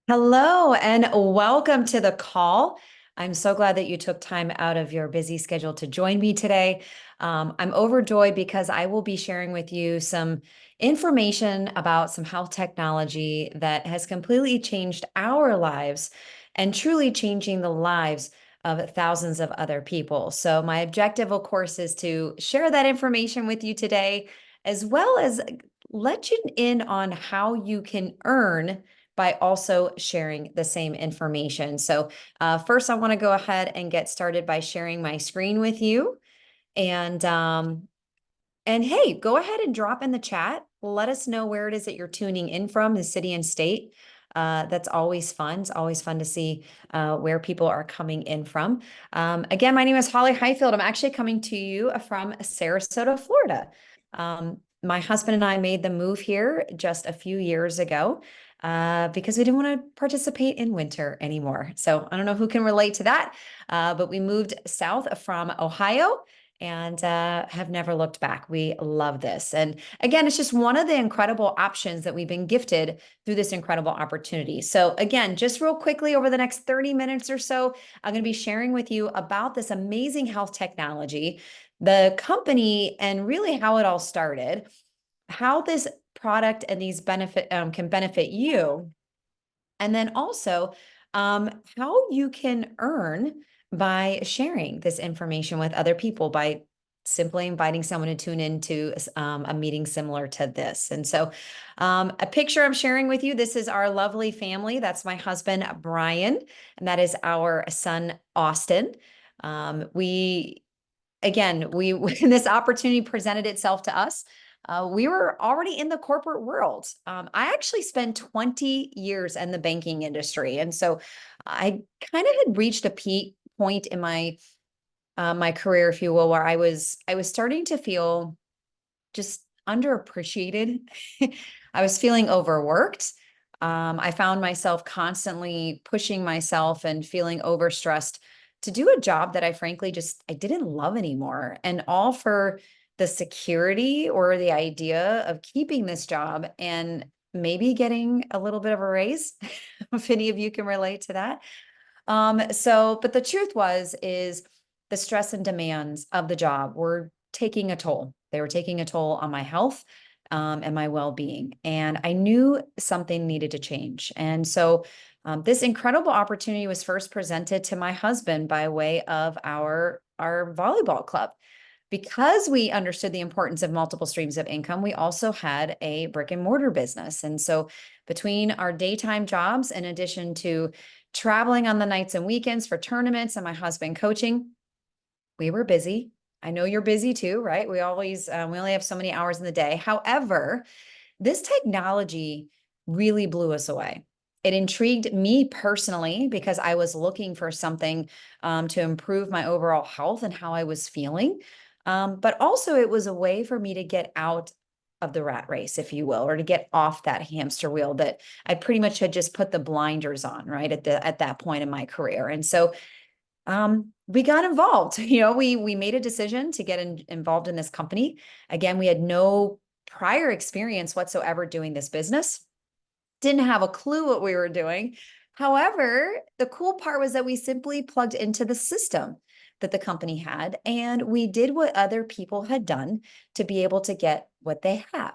Hello and welcome to the call. I'm so glad that you took time out of your busy schedule to join me today. I'm overjoyed because I will be sharing with you some information about some health technology that has completely changed our lives and truly changing the lives of thousands of other people. So, my objective, of course, is to share that information with you today, as well as let you in on how you can earn by also sharing the same information. So first, I want to go ahead and get started by sharing my screen with you. And hey, go ahead and drop in the chat. Let us know where it is that you're tuning in from, the city and state. That's always fun. It's always fun to see where people are coming in from. Again, my name is Holly Highfield. I'm actually coming to you from Sarasota, Florida. My husband and I made the move here just a few years ago because we didn't want to participate in winter anymore. So I don't know who can relate to that, but we moved south from Ohio and have never looked back. We love this. And again, it's just one of the incredible options that we've been gifted through this incredible opportunity. So, again, just real quickly over the next 30 minutes or so, I'm going to be sharing with you about this amazing health technology, the company, and really how it all started, how this product and these can benefit you, and then also how you can earn by sharing this information with other people by simply inviting someone to tune into a meeting similar to this. And so, a picture I'm sharing with you, this is our lovely family. That's my husband, Brian, and that is our son, Austin. We again, we when this opportunity presented itself to us, we were already in the corporate world. I actually spent 20 years in the banking industry, and so I kind of had reached a peak point in my career, if you will, where I was starting to feel just underappreciated. I was feeling overworked. I found myself constantly pushing myself and feeling overstressed to do a job that I frankly just I didn't love anymore. And all for the security or the idea of keeping this job and maybe getting a little bit of a raise, if any of you can relate to that. But the truth is the stress and demands of the job were taking a toll. They were taking a toll on my health, and my well-being. And I knew something needed to change. And so this incredible opportunity was first presented to my husband by way of our volleyball club. Because we understood the importance of multiple streams of income, we also had a brick and mortar business. And so between our daytime jobs, in addition to traveling on the nights and weekends for tournaments and my husband coaching, we were busy. I know you're busy too, right? We only have so many hours in the day. However, this technology really blew us away. It intrigued me personally because I was looking for something to improve my overall health and how I was feeling. But also, it was a way for me to get out of the rat race, if you will, or to get off that hamster wheel that I pretty much had just put the blinders on, right, at that point in my career. And so we got involved. We made a decision to get involved in this company. Again, we had no prior experience whatsoever doing this business, didn't have a clue what we were doing. However, the cool part was that we simply plugged into the system that the company had, and we did what other people had done to be able to get what they have.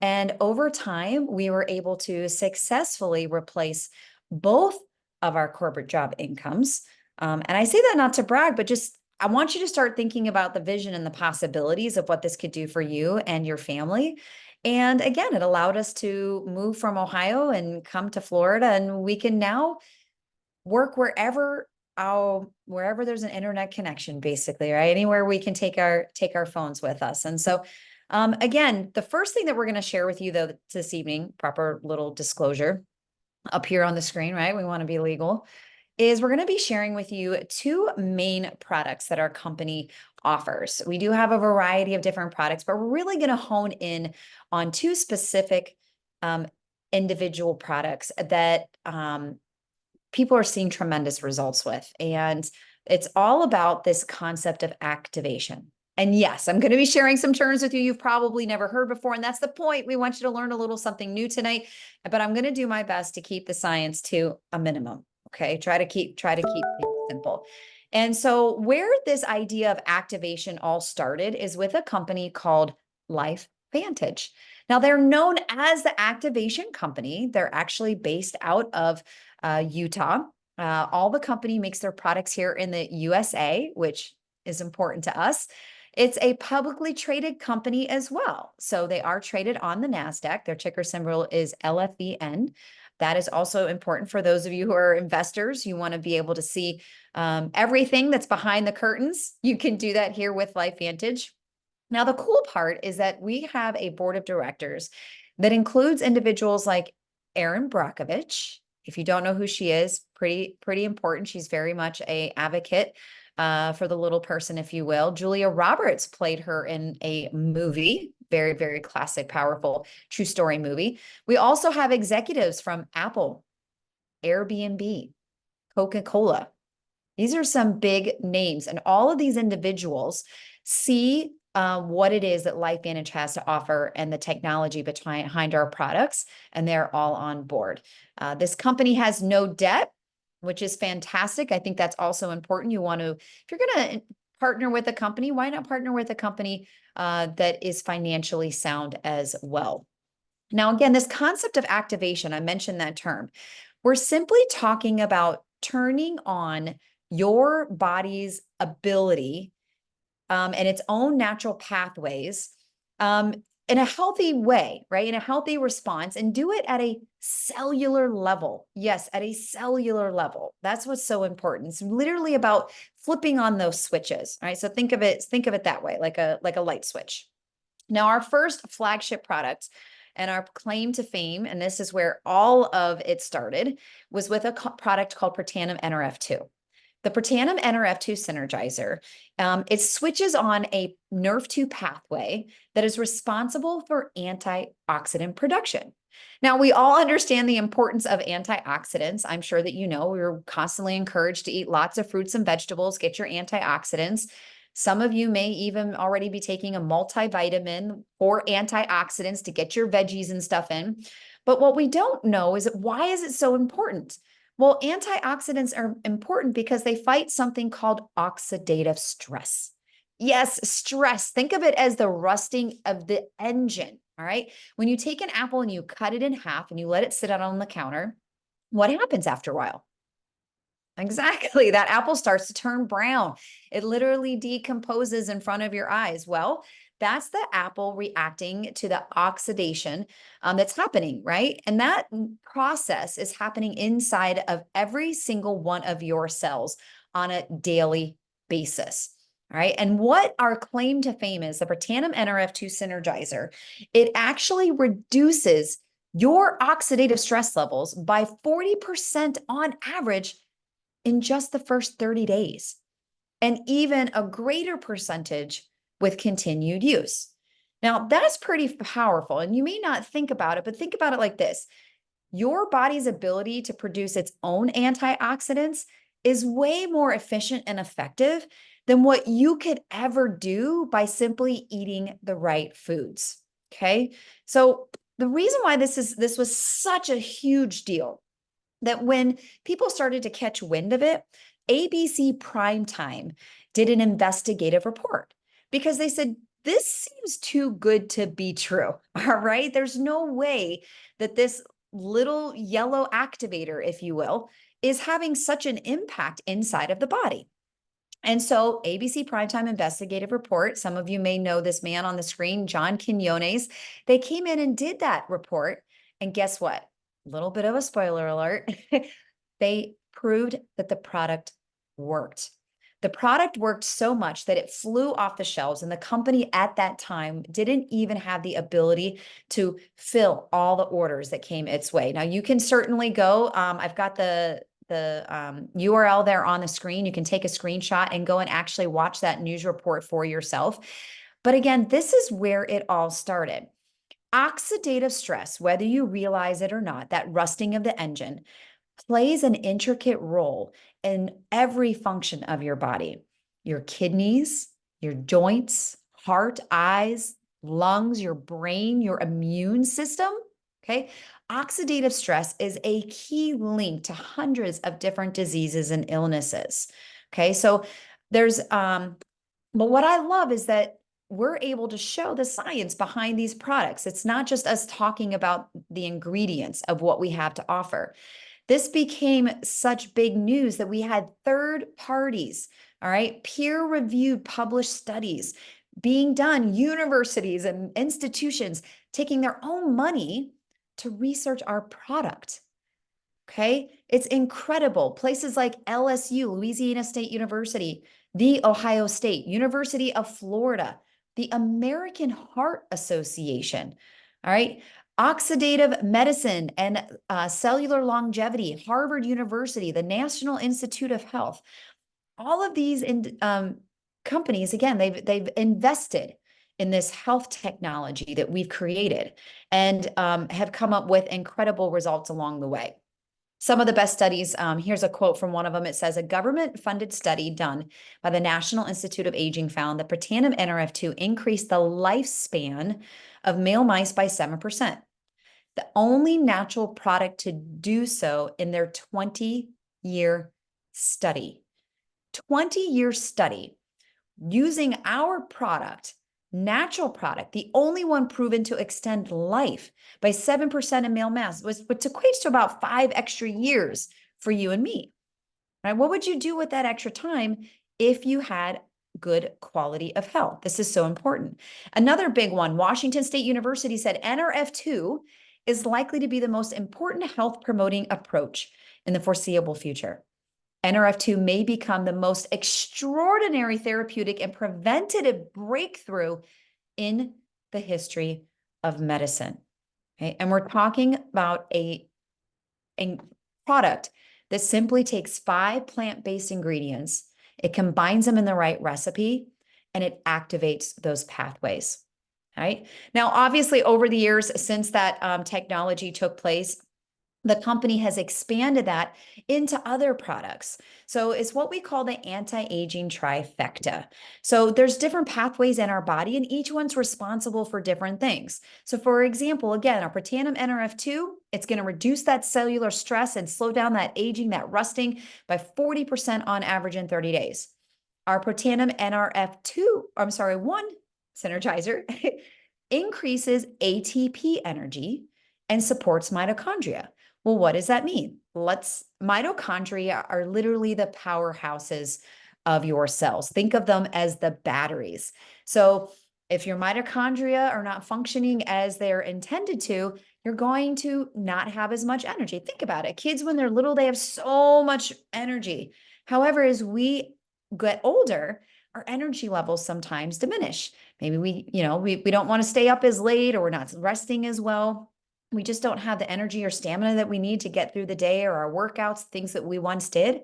And over time, we were able to successfully replace both of our corporate job incomes. And I say that not to brag, but just I want you to start thinking about the vision and the possibilities of what this could do for you and your family. And again, it allowed us to move from Ohio and come to Florida, and we can now work wherever there's an internet connection, basically, right? Anywhere we can take our phones with us. And so, again, the first thing that we're going to share with you though this evening, proper little disclosure up here on the screen, right? We want to be legal is we're going to be sharing with you two main products that our company offers. We do have a variety of different products, but we're really going to hone in on two specific individual products that people are seeing tremendous results with. And it's all about this concept of activation. And yes, I'm going to be sharing some terms with you you've probably never heard before. And that's the point. We want you to learn a little something new tonight, but I'm going to do my best to keep the science to a minimum. Okay. Try to keep things simple. And so where this idea of activation all started is with a company called LifeVantage. Now they're known as the activation company. They're actually based out of Utah. All the company makes their products here in the USA, which is important to us. It's a publicly traded company as well. So they are traded on the NASDAQ. Their ticker symbol is LFVN. That is also important for those of you who are investors. You want to be able to see everything that's behind the curtains. You can do that here with LifeVantage. Now, the cool part is that we have a board of directors that includes individuals like Erin Brockovich. If you don't know who she is, pretty important. She's very much a advocate for the little person, if you will. Julia Roberts played her in a movie, very, very classic, powerful, true story movie. We also have executives from Apple, Airbnb, Coca-Cola. These are some big names, and all of these individuals see what it is that LifeVantage has to offer and the technology behind our products, and they're all on board. This company has no debt, which is fantastic. I think that's also important. You want to, if you're going to partner with a company, why not partner with a company that is financially sound as well? Now, again, this concept of activation, I mentioned that term. We're simply talking about turning on your body's ability and its own natural pathways in a healthy way, right? In a healthy response, and do it at a cellular level. Yes, at a cellular level. That's what's so important. It's literally about flipping on those switches, right? So think of it that way, like a light switch. Now, our first flagship product and our claim to fame, and this is where all of it started, was with a product called Protandim NRF2. The Protandim NRF2 Synergizer, it switches on a NRF2 pathway that is responsible for antioxidant production. Now, we all understand the importance of antioxidants. I'm sure that you know we're constantly encouraged to eat lots of fruits and vegetables, get your antioxidants. Some of you may even already be taking a multivitamin or antioxidants to get your veggies and stuff in. But what we don't know is why is it so important? Well, antioxidants are important because they fight something called oxidative stress. Yes, stress. Think of it as the rusting of the engine. All right. When you take an apple and you cut it in half and you let it sit out on the counter, what happens after a while? Exactly. That apple starts to turn brown. It literally decomposes in front of your eyes. Well, that's the apple reacting to the oxidation that's happening, right? And that process is happening inside of every single one of your cells on a daily basis. All right. And what our claim to fame is, the Protandim NRF2 Synergizer, it actually reduces your oxidative stress levels by 40% on average in just the first 30 days, and even a greater percentage with continued use. Now, that's pretty powerful, and you may not think about it, but think about it like this. Your body's ability to produce its own antioxidants is way more efficient and effective than what you could ever do by simply eating the right foods. Okay. So the reason why this was such a huge deal, that when people started to catch wind of it, ABC Primetime did an investigative report because they said, this seems too good to be true. All right. There's no way that this little yellow activator, if you will, is having such an impact inside of the body. And so ABC Primetime Investigative Report, some of you may know this man on the screen, John Quinones, they came in and did that report. And guess what? A little bit of a spoiler alert. They proved that the product worked. The product worked so much that it flew off the shelves, and the company at that time didn't even have the ability to fill all the orders that came its way. Now, you can certainly go, I've got the URL there on the screen. You can take a screenshot and go and actually watch that news report for yourself. But again, this is where it all started. Oxidative stress, whether you realize it or not, that rusting of the engine, plays an intricate role in every function of your body, your kidneys, your joints, heart, eyes, lungs, your brain, your immune system. Okay. Oxidative stress is a key link to hundreds of different diseases and illnesses. Okay. So but what I love is that we're able to show the science behind these products. It's not just us talking about the ingredients of what we have to offer. This became such big news that we had third parties, all right, peer reviewed published studies being done, universities and institutions taking their own money to research our product. Okay. It's incredible. Places like LSU, Louisiana State University, the Ohio State, University of Florida, the American Heart Association. All right. Oxidative medicine and cellular longevity, Harvard University, the National Institute of Health. All of these companies, again, they've invested in this health technology that we've created and have come up with incredible results along the way. Some of the best studies, here's a quote from one of them. It says, a government-funded study done by the National Institute of Aging found that Protandim NRF2 increased the lifespan of male mice by 7%. The only natural product to do so in their 20-year study. 20-year study using our product, natural product, the only one proven to extend life by 7% in male mass, which equates to about 5 extra years for you and me. Right? What would you do with that extra time if you had good quality of health? This is so important. Another big one, Washington State University said NRF2 is likely to be the most important health promoting approach in the foreseeable future. NRF2 may become the most extraordinary therapeutic and preventative breakthrough in the history of medicine. Okay? And we're talking about a product that simply takes 5 plant-based ingredients, it combines them in the right recipe, and it activates those pathways. Right? Now, obviously, over the years since that technology took place, the company has expanded that into other products. So it's what we call the anti-aging trifecta. So there's different pathways in our body, and each one's responsible for different things. So for example, again, our Protandim NRF2, it's going to reduce that cellular stress and slow down that aging, that rusting by 40% on average in 30 days. Our Protandim one synergizer increases ATP energy and supports mitochondria. Well, what does that mean? Mitochondria are literally the powerhouses of your cells. Think of them as the batteries. So if your mitochondria are not functioning as they're intended to, you're going to not have as much energy. Think about it. Kids, when they're little, they have so much energy. However, as we get older, our energy levels sometimes diminish. Maybe we don't want to stay up as late, or we're not resting as well. We just don't have the energy or stamina that we need to get through the day or our workouts, things that we once did.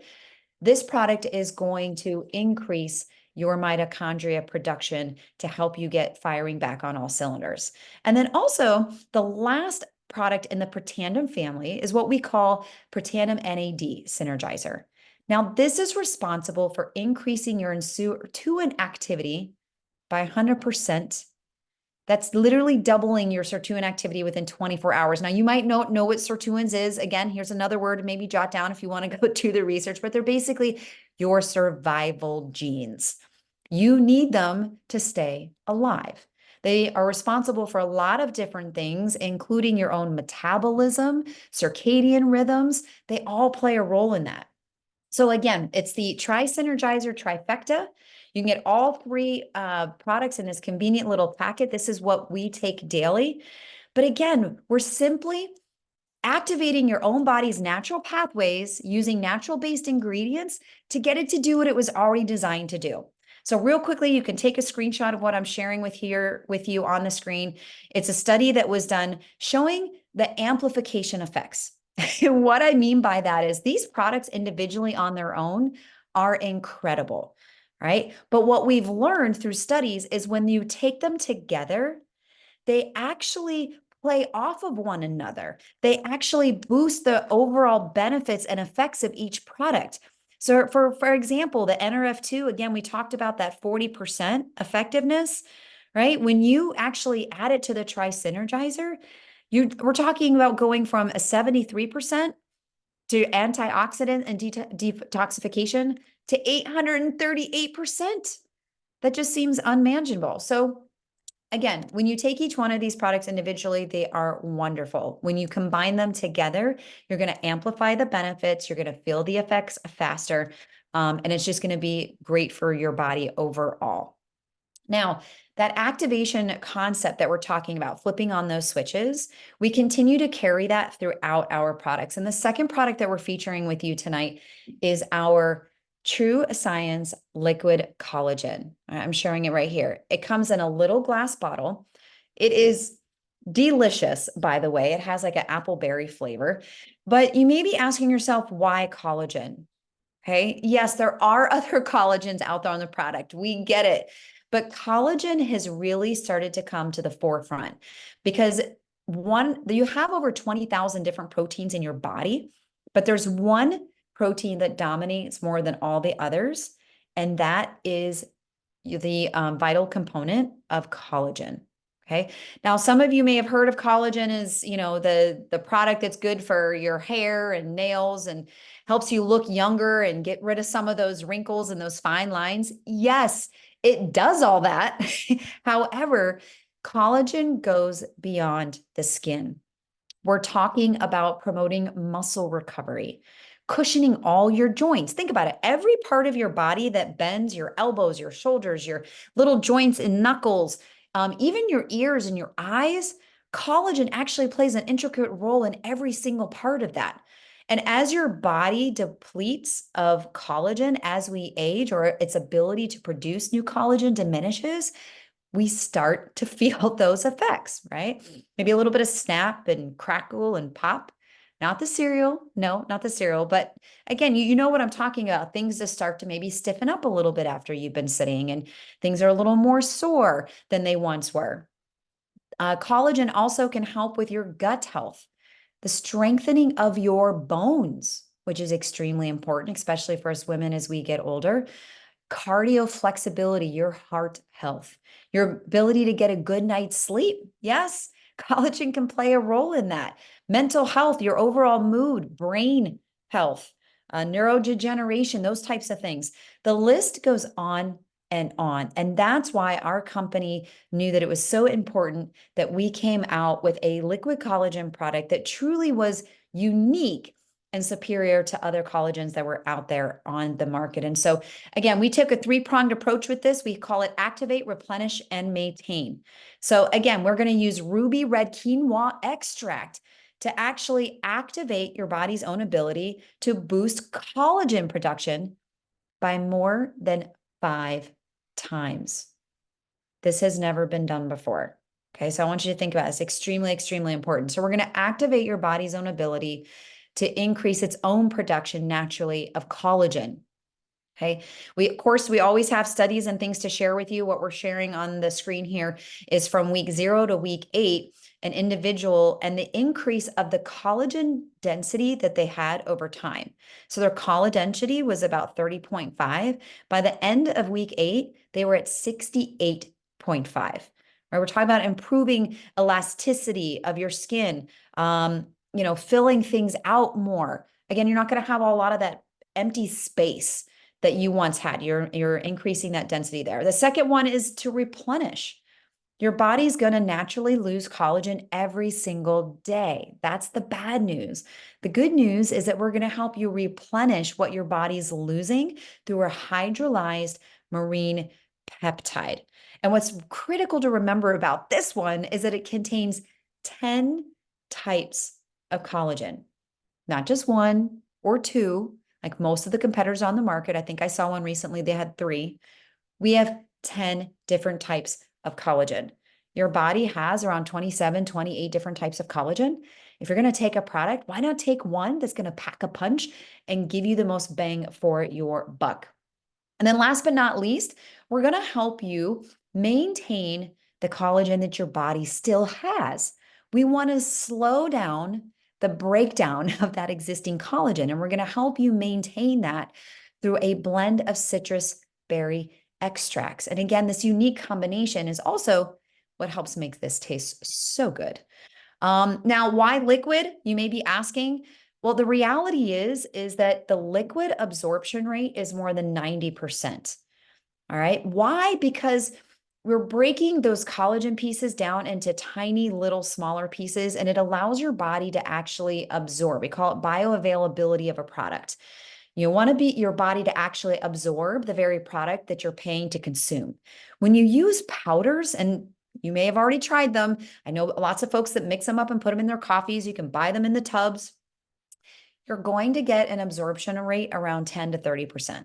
This product is going to increase your mitochondria production to help you get firing back on all cylinders. And then also the last product in the Protandim family is what we call Protandim NAD Synergizer. Now, this is responsible for increasing your sirtuin activity by 100%. That's literally doubling your sirtuin activity within 24 hours. Now, you might not know what sirtuins is. Again, here's another word, maybe jot down if you want to go do the research, but they're basically your survival genes. You need them to stay alive. They are responsible for a lot of different things, including your own metabolism, circadian rhythms. They all play a role in that. So again, it's the Tri-Synergizer Trifecta. You can get all 3 products in this convenient little packet. This is what we take daily. But again, we're simply activating your own body's natural pathways using natural-based ingredients to get it to do what it was already designed to do. So real quickly, you can take a screenshot of what I'm sharing with you on the screen. It's a study that was done showing the amplification effects. What I mean by that is these products individually on their own are incredible, right? But what we've learned through studies is when you take them together, they actually play off of one another. They actually boost the overall benefits and effects of each product. So for example, the NRF2, again, we talked about that 40% effectiveness, right? When you actually add it to the Tri-Synergizer, we're talking about going from a 73% to antioxidant and detoxification to 838%. That just seems unmanageable. So again, when you take each one of these products individually, they are wonderful. When you combine them together, you're going to amplify the benefits. You're going to feel the effects faster. And it's just going to be great for your body overall. Now, that activation concept that we're talking about, flipping on those switches, we continue to carry that throughout our products. And the second product that we're featuring with you tonight is our True Science Liquid Collagen. I'm showing it right here. It comes in a little glass bottle. It is delicious, by the way. It has like an apple berry flavor. But you may be asking yourself, why collagen? Okay. Yes, there are other collagens out there on the product. We get it. But collagen has really started to come to the forefront because you have over 20,000 different proteins in your body, but there's one protein that dominates more than all the others, and that is the vital component of collagen. Okay. Now, some of you may have heard of collagen as, the product that's good for your hair and nails and helps you look younger and get rid of some of those wrinkles and those fine lines. Yes, it does all that. However, collagen goes beyond the skin. We're talking about promoting muscle recovery, cushioning all your joints. Think about it. Every part of your body that bends, your elbows, your shoulders, your little joints and knuckles, even your ears and your eyes, collagen actually plays an intricate role in every single part of that. And as your body depletes of collagen as we age, or its ability to produce new collagen diminishes, we start to feel those effects, right? Maybe a little bit of snap and crackle and pop. Not the cereal. No, not the cereal. But again, you know what I'm talking about. Things that start to maybe stiffen up a little bit after you've been sitting, and things are a little more sore than they once were. Collagen also can help with your gut health, the strengthening of your bones, which is extremely important, especially for us women as we get older. Cardio flexibility, your heart health, your ability to get a good night's sleep. Yes, collagen can play a role in that. Mental health, your overall mood, brain health, neurodegeneration, those types of things. The list goes on and on. And that's why our company knew that it was so important that we came out with a liquid collagen product that truly was unique and superior to other collagens that were out there on the market. And so, again, we took a three-pronged approach with this. We call it activate, replenish, and maintain. So again, we're going to use ruby red quinoa extract to actually activate your body's own ability to boost collagen production by more than 5 times. This has never been done before. Okay, so I want you to think about it. It's extremely, extremely important. So we're going to activate your body's own ability to increase its own production naturally of collagen. Okay. Of course, we always have studies and things to share with you. What we're sharing on the screen here is from week 0 to week 8, an individual and the increase of the collagen density that they had over time. So their collagen density was about 30.5. By the end of week 8, they were at 68.5. Right? We're talking about improving elasticity of your skin, filling things out more. Again, you're not going to have a lot of that empty space that you once had. You're increasing that density there. The second one is to replenish. Your body's going to naturally lose collagen every single day. That's the bad news. The good news is that we're going to help you replenish what your body's losing through a hydrolyzed marine peptide. And what's critical to remember about this one is that it contains 10 types of collagen, not just one or two, like most of the competitors on the market. I think I saw one recently, they had 3. We have 10 different types of collagen. Your body has around 27, 28 different types of collagen. If you're going to take a product, why not take one that's going to pack a punch and give you the most bang for your buck? And then last but not least, we're going to help you maintain the collagen that your body still has. We want to slow down the breakdown of that existing collagen, and we're going to help you maintain that through a blend of citrus berry extracts. And again, this unique combination is also what helps make this taste so good. Now, why liquid? You may be asking. Well, the reality is that the liquid absorption rate is more than 90%. All right. Why? Because we're breaking those collagen pieces down into tiny little smaller pieces, and it allows your body to actually absorb. We call it bioavailability of a product. You want to be your body to actually absorb the very product that you're paying to consume. When you use powders, and you may have already tried them, I know lots of folks that mix them up and put them in their coffees. You can buy them in the tubs. You're going to get an absorption rate around 10 to 30%.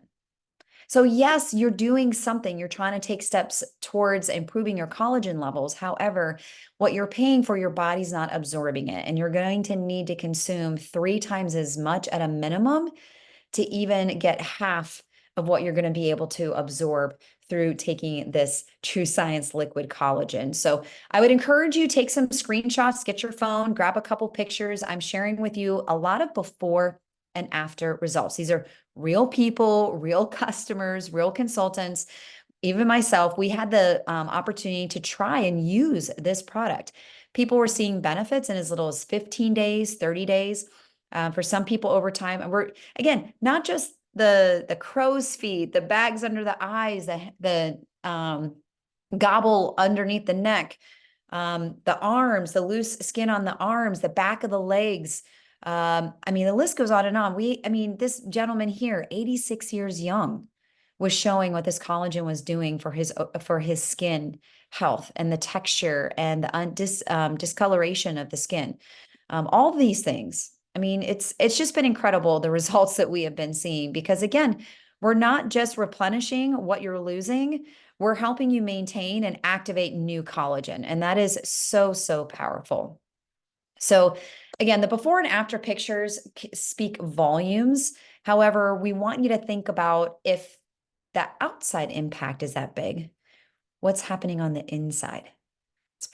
So yes, you're doing something. You're trying to take steps towards improving your collagen levels. However, what you're paying for, your body's not absorbing it. And you're going to need to consume 3 times as much at a minimum to even get half of what you're going to be able to absorb through taking this True Science liquid collagen. So I would encourage you, take some screenshots, get your phone, grab a couple pictures. I'm sharing with you a lot of before and after results. These are real people, real customers, real consultants. Even myself, we had the opportunity to try and use this product. People were seeing benefits in as little as 15 days, 30 days. For some people over time. And we're, again, not just the crow's feet, the bags under the eyes, the gobble underneath the neck, the arms, the loose skin on the arms, the back of the legs. I mean, the list goes on and on. This gentleman here, 86 years young, was showing what this collagen was doing for his skin health and the texture and the discoloration of the skin. All of these things. I mean, it's just been incredible, the results that we have been seeing, because again, we're not just replenishing what you're losing, we're helping you maintain and activate new collagen. And that is so, so powerful. So again, the before and after pictures speak volumes. However, we want you to think about, if that outside impact is that big, what's happening on the inside? It's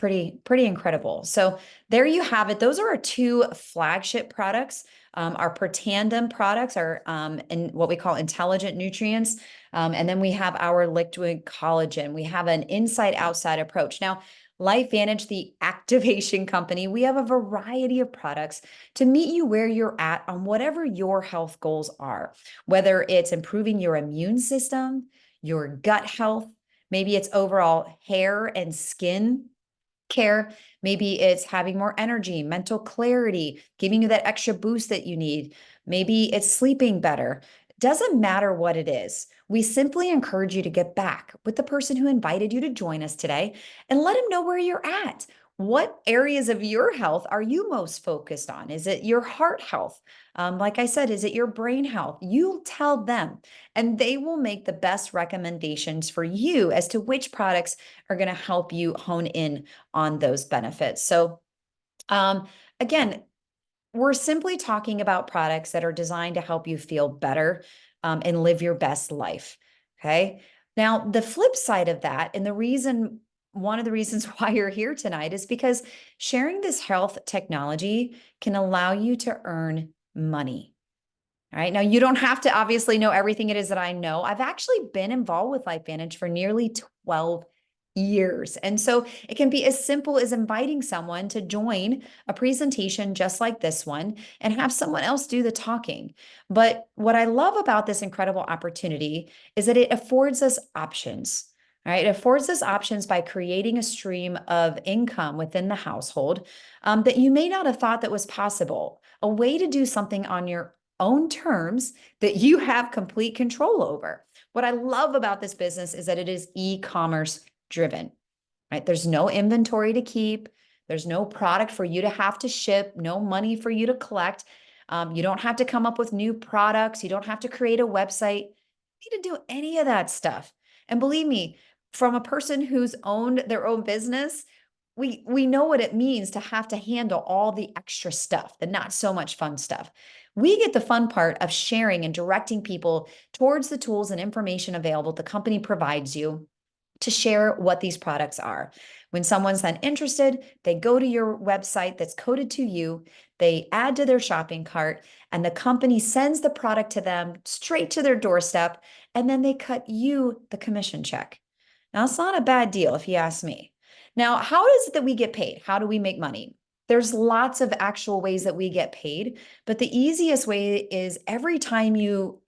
pretty incredible. So there you have it. Those are our 2 flagship products. Our Protandem products are in what we call intelligent nutrients. And then we have our liquid collagen. We have an inside-outside approach. Now, LifeVantage, the activation company, we have a variety of products to meet you where you're at on whatever your health goals are, whether it's improving your immune system, your gut health, maybe it's overall hair and skin care. Maybe it's having more energy, mental clarity, giving you that extra boost that you need. Maybe it's sleeping better. Doesn't matter what it is. We simply encourage you to get back with the person who invited you to join us today and let him know where you're at. What areas of your health are you most focused on? Is it your heart health? Like I said, is it your brain health? You tell them, and they will make the best recommendations for you as to which products are going to help you hone in on those benefits. So, again, we're simply talking about products that are designed to help you feel better and live your best life. Okay. Now, the flip side of that, and one of the reasons why you're here tonight, is because sharing this health technology can allow you to earn money. All right. Now, you don't have to obviously know everything it is that I know. I've actually been involved with LifeVantage for nearly 12 years. And so it can be as simple as inviting someone to join a presentation just like this one and have someone else do the talking. But what I love about this incredible opportunity is that it affords us options. All right. It affords us options by creating a stream of income within the household that you may not have thought that was possible. A way to do something on your own terms that you have complete control over. What I love about this business is that it is e-commerce driven, right? There's no inventory to keep. There's no product for you to have to ship, no money for you to collect. You don't have to come up with new products. You don't have to create a website. You need to do any of that stuff. And believe me, from a person who's owned their own business, we know what it means to have to handle all the extra stuff, the not so much fun stuff. We get the fun part of sharing and directing people towards the tools and information available the company provides you to share what these products are. When someone's then interested, they go to your website that's coded to you, they add to their shopping cart, and the company sends the product to them straight to their doorstep, and then they cut you the commission check. Now, it's not a bad deal if you ask me. Now, how is it that we get paid? How do we make money? There's lots of actual ways that we get paid, but the easiest way is every time you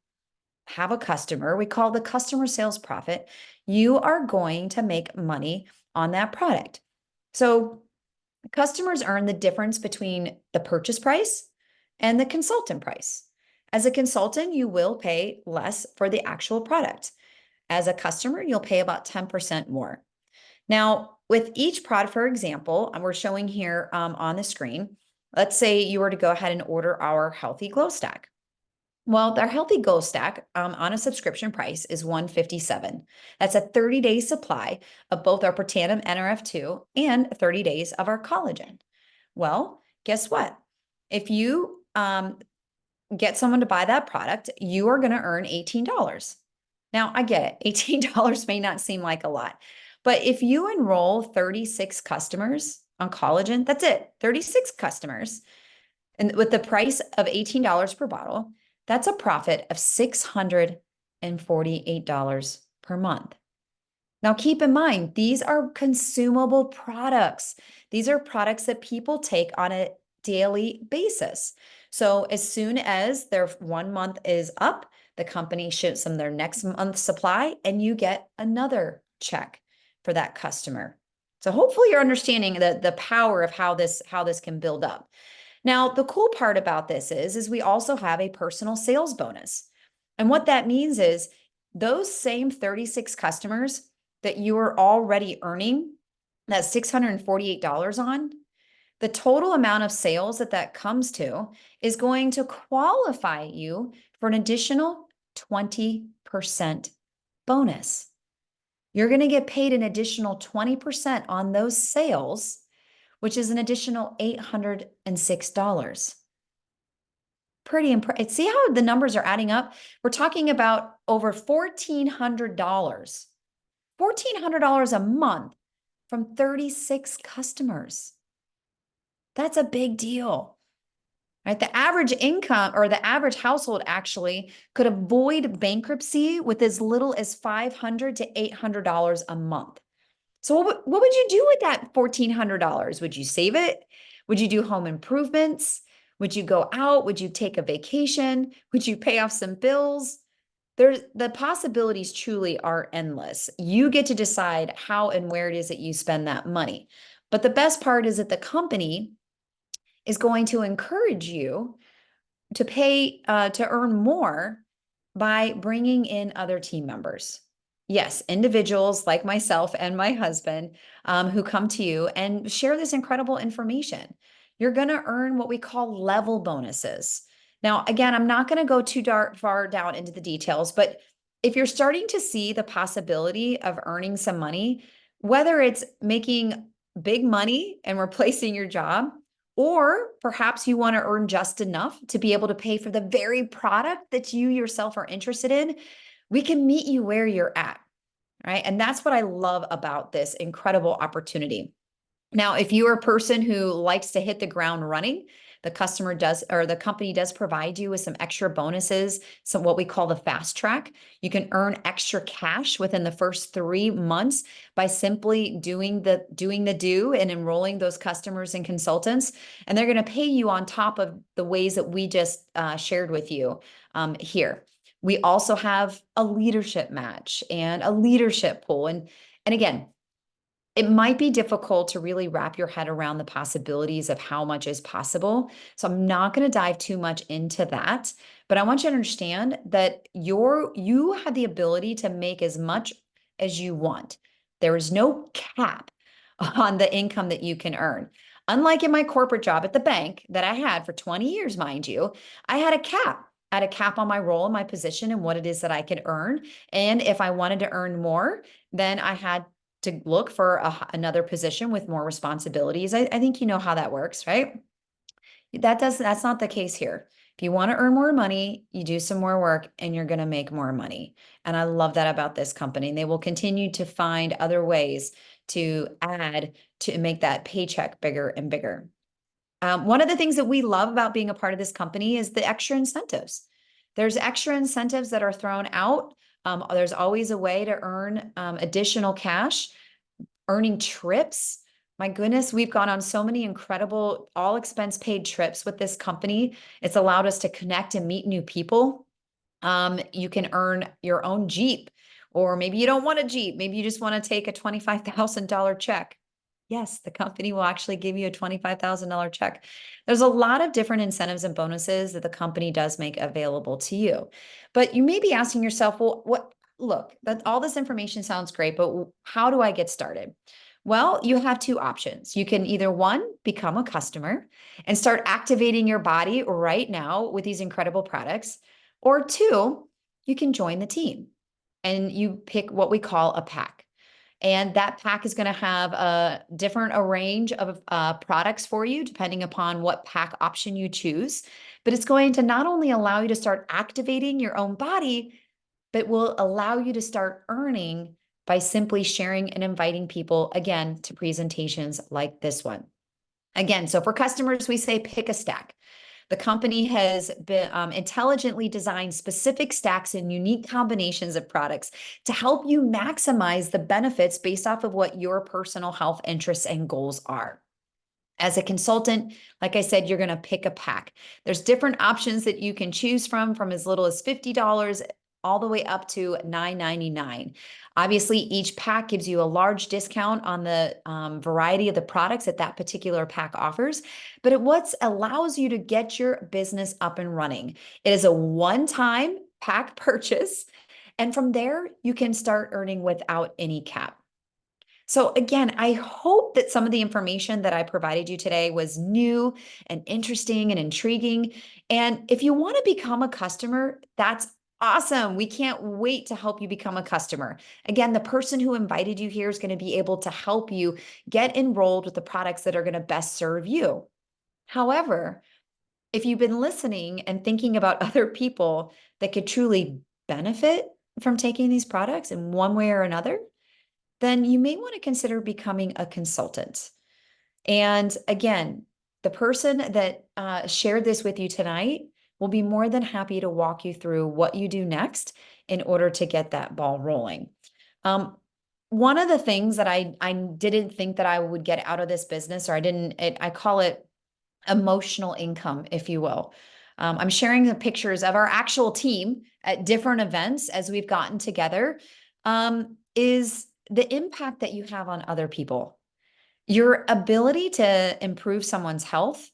have a customer, we call the customer sales profit, you are going to make money on that product. So customers earn the difference between the purchase price and the consultant price. As a consultant, you will pay less for the actual product. As a customer, you'll pay about 10% more. Now, with each product, for example, we're showing here on the screen, let's say you were to go ahead and order our Healthy Glow Stack. Well, their Healthy Glow Stack on a subscription price is $157. That's a 30-day supply of both our Protandim NRF2 and 30 days of our collagen. Well, guess what? If you get someone to buy that product, you are going to earn $18. Now, I get it. $18 may not seem like a lot, but if you enroll 36 customers on collagen, that's it, 36 customers. And with the price of $18 per bottle, that's a profit of $648 per month. Now, keep in mind, these are consumable products. These are products that people take on a daily basis. So as soon as their 1 month is up, the company ships them their next month's supply, and you get another check for that customer. So hopefully you're understanding the power of how this can build up. Now, the cool part about this is we also have a personal sales bonus. And what that means is those same 36 customers that you are already earning that $648 on, the total amount of sales that comes to is going to qualify you for an additional 20% bonus. You're going to get paid an additional 20% on those sales, which is an additional $806. Pretty impressive. See how the numbers are adding up? We're talking about over $1,400, $1,400 a month from 36 customers. That's a big deal, right? The average income or the average household actually could avoid bankruptcy with as little as $500 to $800 a month. So what would you do with that $1,400? Would you save it? Would you do home improvements? Would you go out? Would you take a vacation? Would you pay off some bills? The possibilities truly are endless. You get to decide how and where it is that you spend that money. But the best part is that the company is going to encourage you to pay to earn more by bringing in other team members. Yes, individuals like myself and my husband who come to you and share this incredible information. You're going to earn what we call level bonuses. Now, again, I'm not going to go too far down into the details, but if you're starting to see the possibility of earning some money, whether it's making big money and replacing your job, or perhaps you want to earn just enough to be able to pay for the very product that you yourself are interested in, we can meet you where you're at, right? And that's what I love about this incredible opportunity. Now, if you are a person who likes to hit the ground running, the customer does, or the company does provide you with some extra bonuses, some what we call the fast track. You can earn extra cash within the first 3 months by simply doing the do and enrolling those customers and consultants. And they're going to pay you on top of the ways that we just shared with you here. We also have a leadership match and a leadership pool. And again, it might be difficult to really wrap your head around the possibilities of how much is possible. So I'm not going to dive too much into that, but I want you to understand that you have the ability to make as much as you want. There is no cap on the income that you can earn. Unlike in my corporate job at the bank that I had for 20 years, mind you, I had a cap. I had a cap on my role and my position and what it is that I could earn. And if I wanted to earn more, then I had to look for another position with more responsibilities. I think you know how that works, right? That's not the case here. If you want to earn more money, you do some more work and you're going to make more money. And I love that about this company. And they will continue to find other ways to add to make that paycheck bigger and bigger. One of the things that we love about being a part of this company is the extra incentives. There's extra incentives that are thrown out. There's always a way to earn additional cash, earning trips. My goodness, we've gone on so many incredible all expense paid trips with this company. It's allowed us to connect and meet new people. You can earn your own Jeep, or maybe you don't want a Jeep. Maybe you just want to take a $25,000 check. Yes, the company will actually give you a $25,000 check. There's a lot of different incentives and bonuses that the company does make available to you. But you may be asking yourself, well, look, that all this information sounds great, but how do I get started? Well, you have two options. You can either one, become a customer and start activating your body right now with these incredible products, or two, you can join the team and you pick what we call a pack. And that pack is going to have a range of products for you, depending upon what pack option you choose. But it's going to not only allow you to start activating your own body, but will allow you to start earning by simply sharing and inviting people, again, to presentations like this one. Again, so for customers, we say pick a stack. The company has been intelligently designed specific stacks and unique combinations of products to help you maximize the benefits based off of what your personal health interests and goals are. As a consultant, like I said, you're going to pick a pack. There's different options that you can choose from as little as $50 all the way up to $9.99. Obviously, each pack gives you a large discount on the variety of the products that particular pack offers, but it what allows you to get your business up and running. It is a one-time pack purchase, and from there, you can start earning without any cap. So again, I hope that some of the information that I provided you today was new and interesting and intriguing. And if you want to become a customer, that's awesome. We can't wait to help you become a customer. Again, the person who invited you here is going to be able to help you get enrolled with the products that are going to best serve you. However, if you've been listening and thinking about other people that could truly benefit from taking these products in one way or another, then you may want to consider becoming a consultant. And again, the person that shared this with you tonight will be more than happy to walk you through what you do next in order to get that ball rolling. One of the things that I didn't think that I would get out of this business, or I call it emotional income, if you will. I'm sharing the pictures of our actual team at different events as we've gotten together, is the impact that you have on other people. Your ability to improve someone's health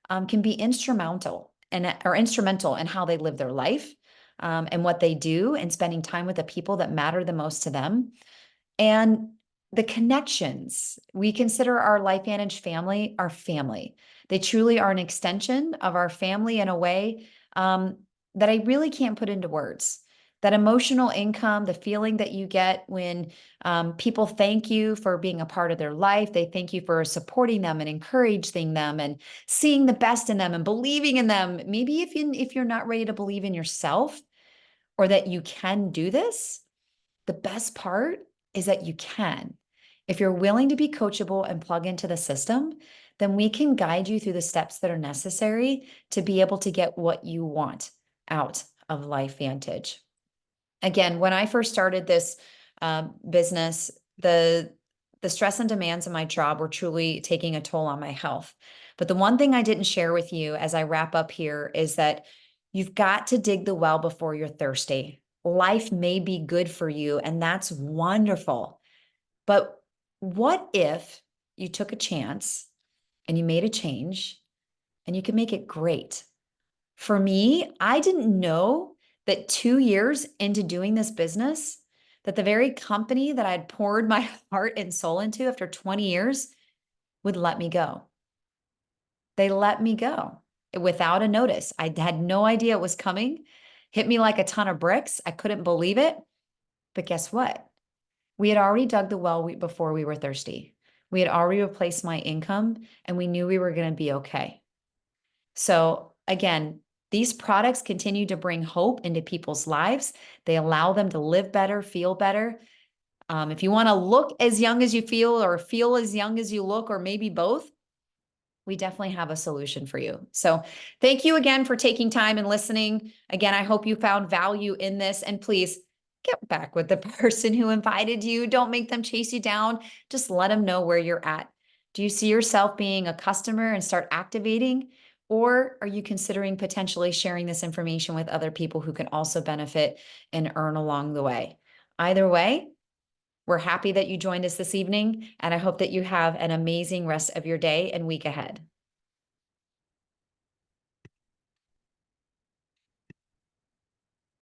can be instrumental in how they live their life, and what they do, and spending time with the people that matter the most to them. And the connections, we consider our LifeVantage family our family. They truly are an extension of our family in a way that I really can't put into words. That emotional income, the feeling that you get when people thank you for being a part of their life, they thank you for supporting them and encouraging them and seeing the best in them and believing in them. Maybe if you're not ready to believe in yourself or that you can do this, the best part is that you can. If you're willing to be coachable and plug into the system, then we can guide you through the steps that are necessary to be able to get what you want out of LifeVantage. Again, when I first started this business, the stress and demands of my job were truly taking a toll on my health. But the one thing I didn't share with you as I wrap up here is that you've got to dig the well before you're thirsty. Life may be good for you, and that's wonderful. But what if you took a chance and you made a change and you could make it great? For me, I didn't know that 2 years into doing this business, that the very company that I had poured my heart and soul into after 20 years would let me go. They let me go without a notice. I had no idea it was coming. Hit me like a ton of bricks. I couldn't believe it. But guess what? We had already dug the well before we were thirsty. We had already replaced my income, and we knew we were going to be okay. So again, these products continue to bring hope into people's lives. They allow them to live better, feel better. If you want to look as young as you feel as young as you look, or maybe both, we definitely have a solution for you. So thank you again for taking time and listening. Again, I hope you found value in this, and please get back with the person who invited you. Don't make them chase you down. Just let them know where you're at. Do you see yourself being a customer and start activating? Or are you considering potentially sharing this information with other people who can also benefit and earn along the way? Either way, we're happy that you joined us this evening, and I hope that you have an amazing rest of your day and week ahead.